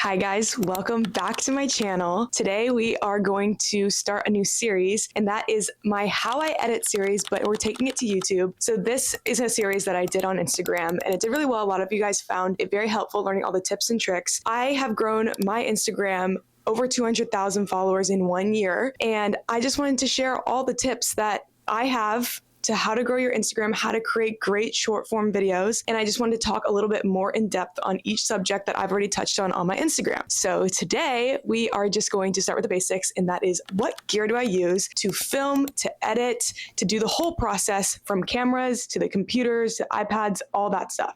Hi guys, welcome back to my channel. Today we are going to start a new series, and that is my How I Edit series, but we're taking it to YouTube. So this is a series that I did on Instagram, and it did really well. A lot of you guys found it very helpful learning all the tips and tricks. I have grown my Instagram over 200,000 followers in 1 year, and I just wanted to share all the tips that I have to how to grow your Instagram, how to create great short form videos. And I just wanted to talk a little bit more in depth on each subject that I've already touched on my Instagram. So today we are just going to start with the basics, and that is what gear do I use to film, to edit, to do the whole process from cameras to the computers, to iPads, all that stuff.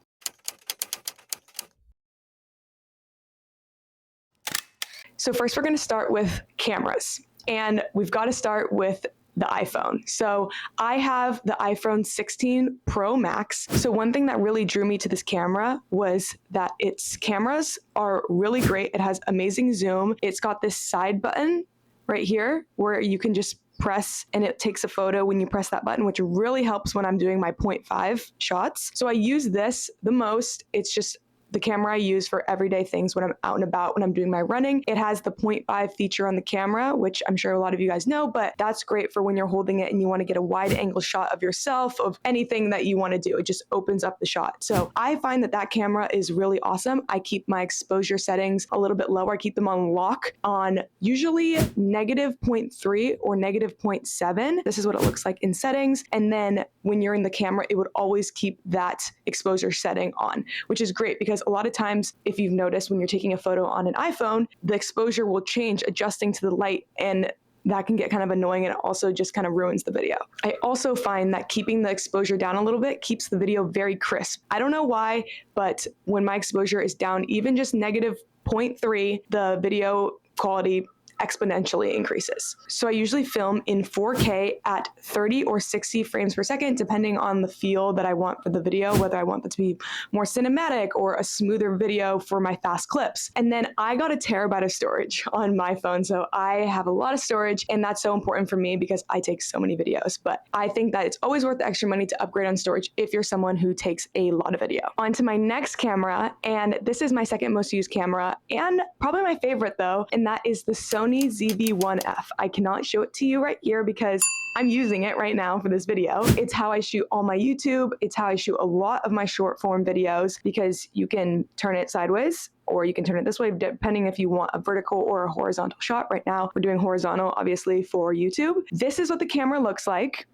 So first we're going to start with cameras, and we've got to start with the iPhone. So I have the iPhone 16 Pro Max. So one thing that really drew me to this camera was that its cameras are really great. It has amazing zoom. It's got this side button right here where you can just press and it takes a photo when you press that button, which really helps when I'm doing my 0.5 shots. So I use this the most. It's just the camera I use for everyday things when I'm out and about, when I'm doing my running. It has the 0.5 feature on the camera, which I'm sure a lot of you guys know, but that's great for when you're holding it and you want to get a wide angle shot of yourself, of anything that you want to do. It just opens up the shot. So I find that that camera is really awesome. I keep my exposure settings a little bit lower. I keep them on lock on usually -0.3 or -0.7. This is what it looks like in settings. And then when you're in the camera, it would always keep that exposure setting on, which is great because a lot of times, if you've noticed when you're taking a photo on an iPhone, the exposure will change adjusting to the light, and that can get kind of annoying, and it also just kind of ruins the video. I also find that keeping the exposure down a little bit keeps the video very crisp. I don't know why, but when my exposure is down even just -0.3, the video quality exponentially increases. So I usually film in 4K at 30 or 60 frames per second, depending on the feel that I want for the video, whether I want it to be more cinematic or a smoother video for my fast clips. And then I got a terabyte of storage on my phone. So I have a lot of storage, and that's so important for me because I take so many videos. But I think that it's always worth the extra money to upgrade on storage if you're someone who takes a lot of video. On to my next camera, and this is my second most used camera, and probably my favorite though, and that is the Sony ZV-1F. I cannot show it to you right here because I'm using it right now for this video. It's how I shoot all my YouTube. It's how I shoot a lot of my short form videos because you can turn it sideways or you can turn it this way, depending if you want a vertical or a horizontal shot. Right now, we're doing horizontal, obviously, for YouTube. This is what the camera looks like.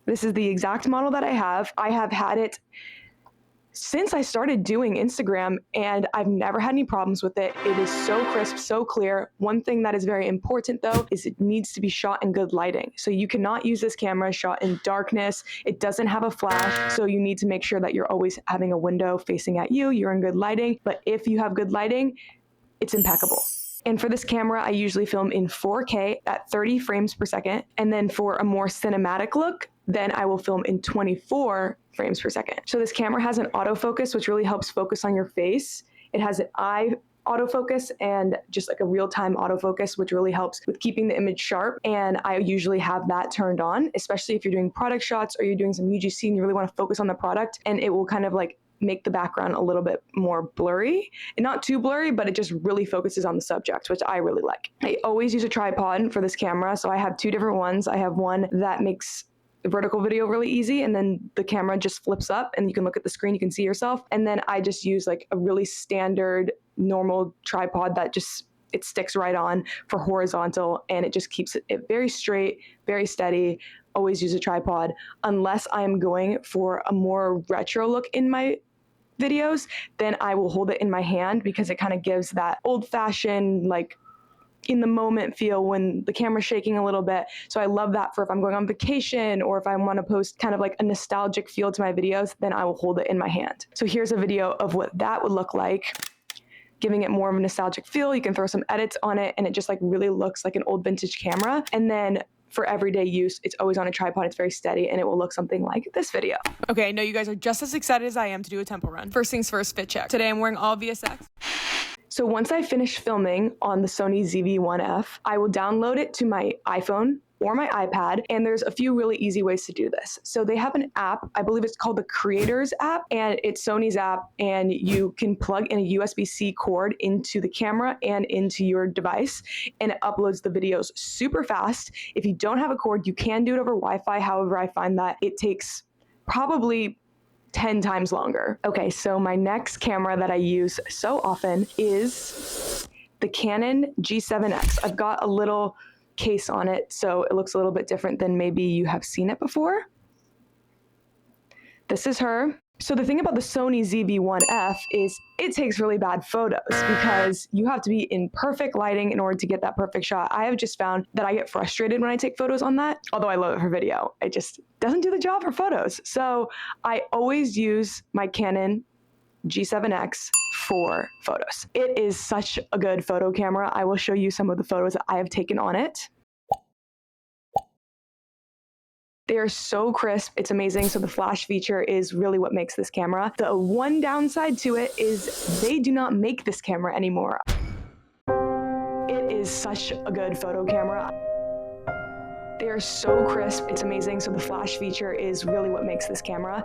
This is the exact model that I have. I have had it since I started doing Instagram, and I've never had any problems with it. It is so crisp, so clear. One thing that is very important though is it needs to be shot in good lighting. So you cannot use this camera shot in darkness. It doesn't have a flash, so you need to make sure that you're always having a window facing at you. You're in good lighting, but if you have good lighting, it's impeccable. And for this camera, I usually film in 4K at 30 frames per second. And then for a more cinematic look, then I will film in 24 frames per second. So this camera has an autofocus, which really helps focus on your face. It has an eye autofocus and just like a real-time autofocus, which really helps with keeping the image sharp. And I usually have that turned on, especially if you're doing product shots or you're doing some UGC and you really want to focus on the product, and it will kind of like make the background a little bit more blurry. And not too blurry, but it just really focuses on the subject, which I really like. I always use a tripod for this camera. So I have two different ones. I have one that makes vertical video really easy, and then the camera just flips up and you can look at the screen, you can see yourself. And then I just use like a really standard normal tripod that just, it sticks right on for horizontal, and it just keeps it very straight, very steady. Always use a tripod unless I'm going for a more retro look in my videos, then I will hold it in my hand because it kind of gives that old-fashioned, like in the moment feel when the camera's shaking a little bit. So I love that for if I'm going on vacation or if I want to post kind of like a nostalgic feel to my videos, then I will hold it in my hand. So here's a video of what that would look like, giving it more of a nostalgic feel. You can throw some edits on it and it just like really looks like an old vintage camera. And then for everyday use, it's always on a tripod, it's very steady, and it will look something like this video. Okay, I know you guys are just as excited as I am to do a tempo run. First things first, fit check. Today I'm wearing all VSX. So once I finish filming on the Sony ZV-1F, I will download it to my iPhone or my iPad, and there's a few really easy ways to do this. So they have an app, I believe it's called the Creators app, and it's Sony's app, and you can plug in a USB-C cord into the camera and into your device, and it uploads the videos super fast. If you don't have a cord, you can do it over Wi-Fi. However, I find that it takes probably 10 times longer. Okay, so my next camera that I use so often is the Canon G7X. I've got a little case on it, so it looks a little bit different than maybe you have seen it before. This is her. So the thing about the Sony ZV-1F is it takes really bad photos because you have to be in perfect lighting in order to get that perfect shot. I have just found that I get frustrated when I take photos on that, although I love it for video. It just doesn't do the job for photos. So I always use my Canon G7X for photos. It is such a good photo camera. I will show you some of the photos that I have taken on it. They are so crisp, it's amazing. So the flash feature is really what makes this camera. The one downside to it is they do not make this camera anymore. It is such a good photo camera. They are so crisp, it's amazing. So the flash feature is really what makes this camera.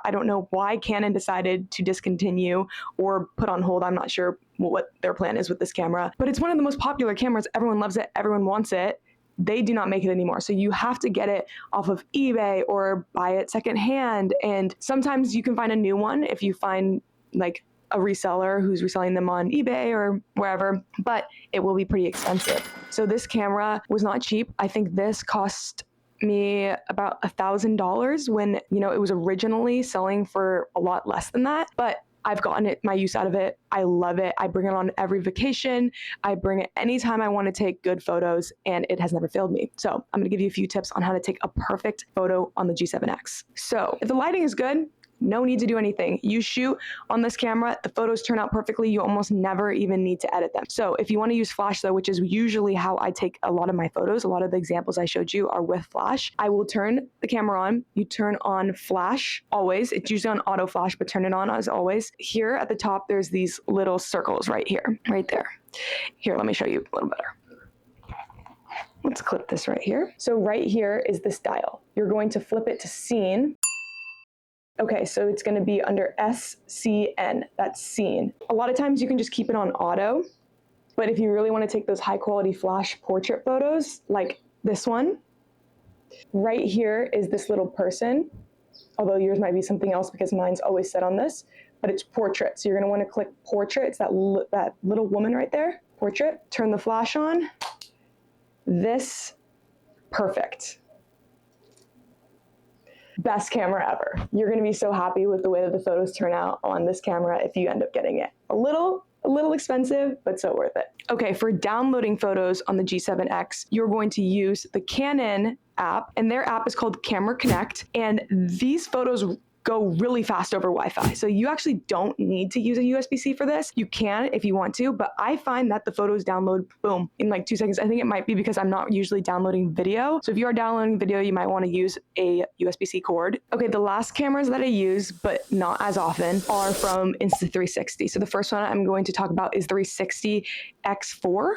I don't know why Canon decided to discontinue or put on hold. I'm not sure what their plan is with this camera, but it's one of the most popular cameras. Everyone loves it, everyone wants it. They do not make it anymore. So you have to get it off of eBay or buy it secondhand. And sometimes you can find a new one if you find like a reseller who's reselling them on eBay or wherever, but it will be pretty expensive. So this camera was not cheap. I think this cost me about $1,000 when, you know, it was originally selling for a lot less than that, but I've gotten my use out of it. I love it. I bring it on every vacation. I bring it anytime I want to take good photos, and it has never failed me. So I'm going to give you a few tips on how to take a perfect photo on the G7X. So if the lighting is good, no need to do anything. You shoot on this camera, the photos turn out perfectly. You almost never even need to edit them. So if you want to use flash though, which is usually how I take a lot of my photos, a lot of the examples I showed you are with flash, I will turn the camera on. You turn on flash always. It's usually on auto flash, but turn it on as always. Here at the top, there's these little circles right here, right there. Here, let me show you a little better. Let's clip this right here. So right here is this dial. You're going to flip it to scene. Okay, so it's going to be under SCN, that's scene. A lot of times you can just keep it on auto, but if you really want to take those high quality flash portrait photos, like this one, right here is this little person, although yours might be something else because mine's always set on this, but it's portrait. So you're going to want to click portrait. It's that little woman right there, portrait. Turn the flash on. This, perfect. Best camera ever. You're going to be so happy with the way that the photos turn out on this camera if you end up getting it. A little expensive, but so worth it. Okay, for downloading photos on the G7X, you're going to use the Canon app, and their app is called Camera Connect, and these photos go really fast over Wi-Fi. So you actually don't need to use a USB-C for this. You can if you want to, but I find that the photos download, boom, in like 2 seconds. I think it might be because I'm not usually downloading video. So if you are downloading video, you might want to use a USB-C cord. Okay, the last cameras that I use, but not as often, are from Insta360. So the first one I'm going to talk about is 360 X4.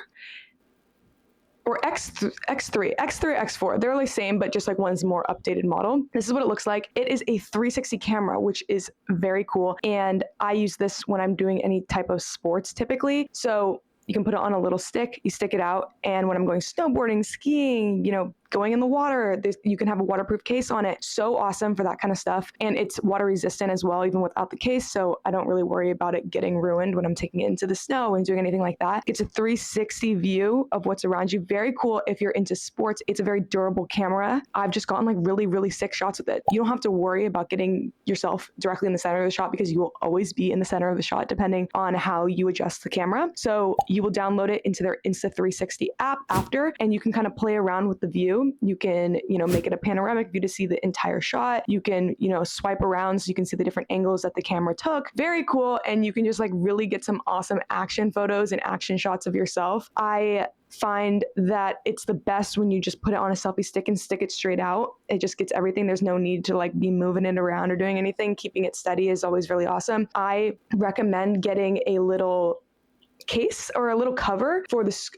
Or X3, X4. They're the same, but just like one's more updated model. This is what it looks like. It is a 360 camera, which is very cool. And I use this when I'm doing any type of sports typically. So you can put it on a little stick, you stick it out. And when I'm going snowboarding, skiing, you know, going in the water, you can have a waterproof case on it. So awesome for that kind of stuff. And it's water resistant as well, even without the case. So I don't really worry about it getting ruined when I'm taking it into the snow and doing anything like that. It's a 360 view of what's around you. Very cool if you're into sports. It's a very durable camera. I've just gotten like really sick shots with it. You don't have to worry about getting yourself directly in the center of the shot because you will always be in the center of the shot depending on how you adjust the camera. So you will download it into their Insta360 app after, and you can kind of play around with the view. You can, you know, make it a panoramic view to see the entire shot. You can, you know, swipe around so you can see the different angles that the camera took. Very cool. And you can just like really get some awesome action photos and action shots of yourself. I find that it's the best when you just put it on a selfie stick and stick it straight out. It just gets everything. There's no need to like be moving it around or doing anything. Keeping it steady is always really awesome. I recommend getting a little case or a little cover for this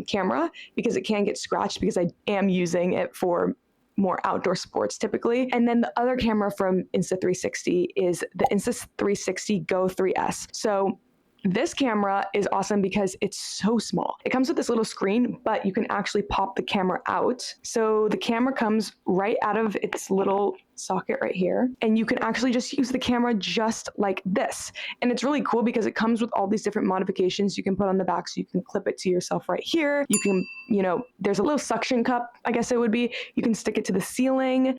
camera because it can get scratched, because I am using it for more outdoor sports typically. And then the other camera from Insta360 is the Insta360 Go 3S. So this camera is awesome because it's so small. It comes with this little screen, but you can actually pop the camera out. So the camera comes right out of its little socket right here, and you can actually just use the camera just like this. And it's really cool because it comes with all these different modifications you can put on the back. So you can clip it to yourself right here. You can, there's a little suction cup, I guess it would be. You can stick it to the ceiling.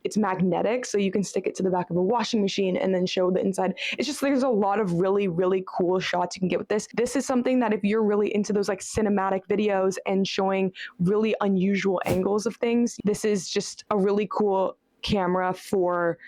It's magnetic, so you can stick it to the back of a washing machine and then show the inside. It's just, there's a lot of really, really cool shots you can get with this. This is something that if you're really into those like cinematic videos and showing really unusual angles of things, this is just a really cool camera for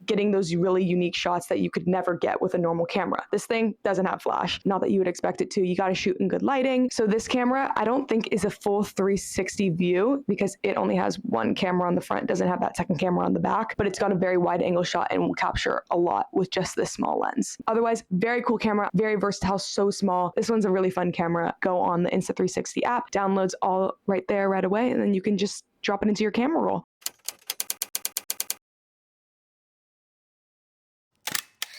getting those really unique shots that you could never get with a normal camera. This thing doesn't have flash, not that you would expect it to. You got to shoot in good lighting. So this camera, I don't think is a full 360 view because it only has one camera on the front, doesn't have that second camera on the back, but it's got a very wide angle shot and will capture a lot with just this small lens. Otherwise, very cool camera, very versatile, so small. This one's a really fun camera. Go on the Insta360 app, downloads all right there right away, and then you can just drop it into your camera roll.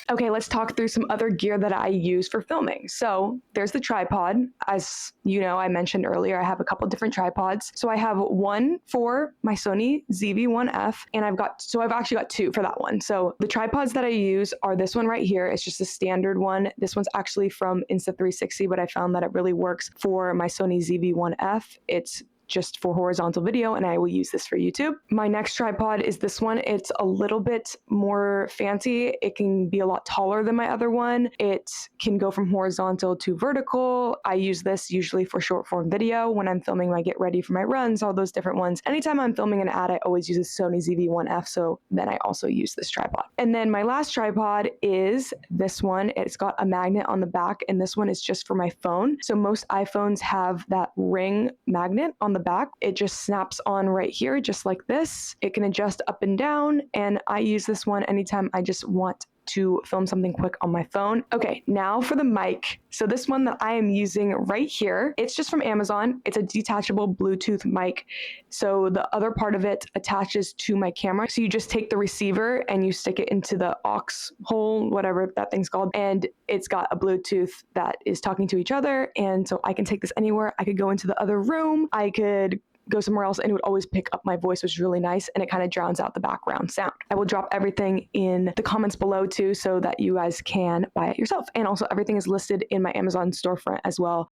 Okay, let's talk through some other gear that I use for filming. So there's the tripod. As you know, I mentioned earlier, I have a couple different tripods. So I have one for my Sony ZV-1F, and I've actually got two for that one. So the tripods that I use are this one right here. It's just a standard one. This one's actually from Insta360, but I found that it really works for my Sony ZV-1F. It's just for horizontal video, and I will use this for YouTube. My next tripod is this one. It's a little bit more fancy. It can be a lot taller than my other one. It can go from horizontal to vertical. I use this usually for short form video when I'm filming my get ready for my runs, all those different ones. Anytime I'm filming an ad, I always use a Sony ZV-1F, so then I also use this tripod. And then my last tripod is this one. It's got a magnet on the back, and this one is just for my phone. So most iPhones have that ring magnet on the back. It just snaps on right here, just like this. It can adjust up and down, and I use this one anytime I just want to film something quick on my phone. Okay, now for the mic. So this one that I am using right here, it's just from Amazon. It's a detachable Bluetooth mic. So the other part of it attaches to my camera. So you just take the receiver and you stick it into the aux hole, whatever that thing's called, and it's got a Bluetooth that is talking to each other. And so I can take this anywhere. I could go into the other room. I could go somewhere else, and it would always pick up my voice, which is really nice, and it kind of drowns out the background sound. I will drop everything in the comments below too, so that you guys can buy it yourself. And also everything is listed in my Amazon storefront as well.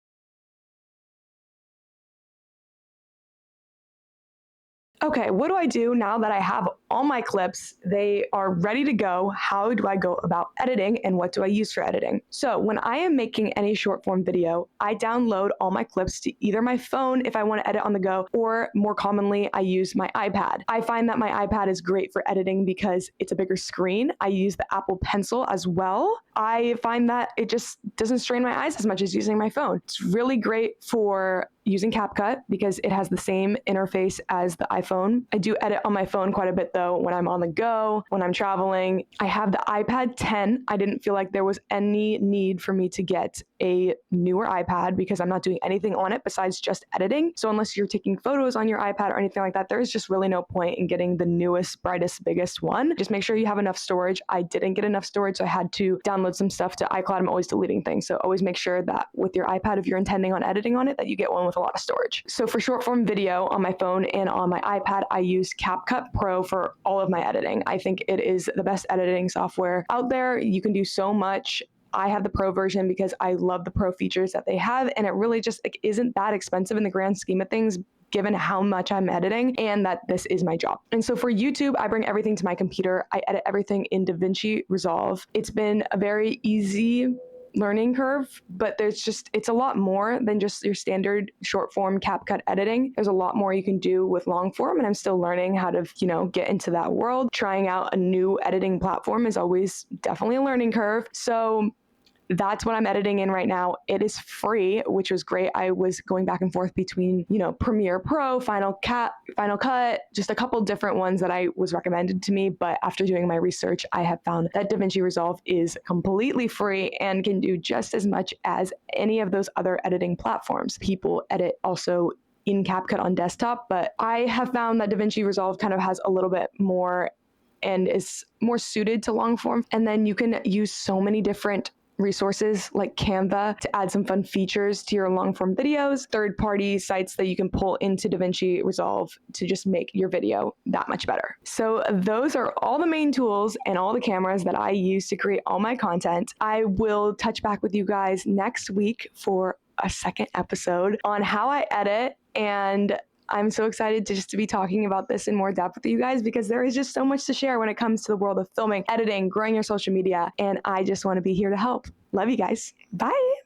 Okay, what do I do now that I have all my clips? They are ready to go. How do I go about editing, and what do I use for editing? So when I am making any short form video, I download all my clips to either my phone if I want to edit on the go, or more commonly, I use my iPad. I find that my iPad is great for editing because it's a bigger screen. I use the Apple Pencil as well. I find that it just doesn't strain my eyes as much as using my phone. It's really great for using CapCut because it has the same interface as the iPhone. I do edit on my phone quite a bit though, when I'm on the go, when I'm traveling. I have the iPad 10. I didn't feel like there was any need for me to get a newer iPad because I'm not doing anything on it besides just editing. So unless you're taking photos on your iPad or anything like that, there is just really no point in getting the newest, brightest, biggest one. Just make sure you have enough storage. I didn't get enough storage, so I had to download some stuff to iCloud. I'm always deleting things. So always make sure that with your iPad, if you're intending on editing on it, that you get one with a lot of storage. So for short form video on my phone and on my iPad, I use CapCut Pro for all of my editing. I think it is the best editing software out there. You can do so much. I have the Pro version because I love the Pro features that they have, and it really just isn't that expensive in the grand scheme of things, given how much I'm editing and that this is my job. And so for YouTube, I bring everything to my computer. I edit everything in DaVinci Resolve. It's been a very easy learning curve, but it's a lot more than just your standard short form CapCut editing. There's a lot more you can do with long form, and I'm still learning how to, get into that world. Trying out a new editing platform is always definitely a learning curve. So that's what I'm editing in right now. It is free, which was great. I was going back and forth between, Premiere Pro, Final Cut, just a couple different ones that I was recommended to me. But after doing my research, I have found that DaVinci Resolve is completely free and can do just as much as any of those other editing platforms. People edit also in CapCut on desktop, but I have found that DaVinci Resolve kind of has a little bit more and is more suited to long form. And then you can use so many different resources like Canva to add some fun features to your long form videos, third-party sites that you can pull into DaVinci Resolve to just make your video that much better. So those are all the main tools and all the cameras that I use to create all my content. I will touch back with you guys next week for a second episode on how I edit, and I'm so excited to be talking about this in more depth with you guys because there is just so much to share when it comes to the world of filming, editing, growing your social media, and I just want to be here to help. Love you guys. Bye.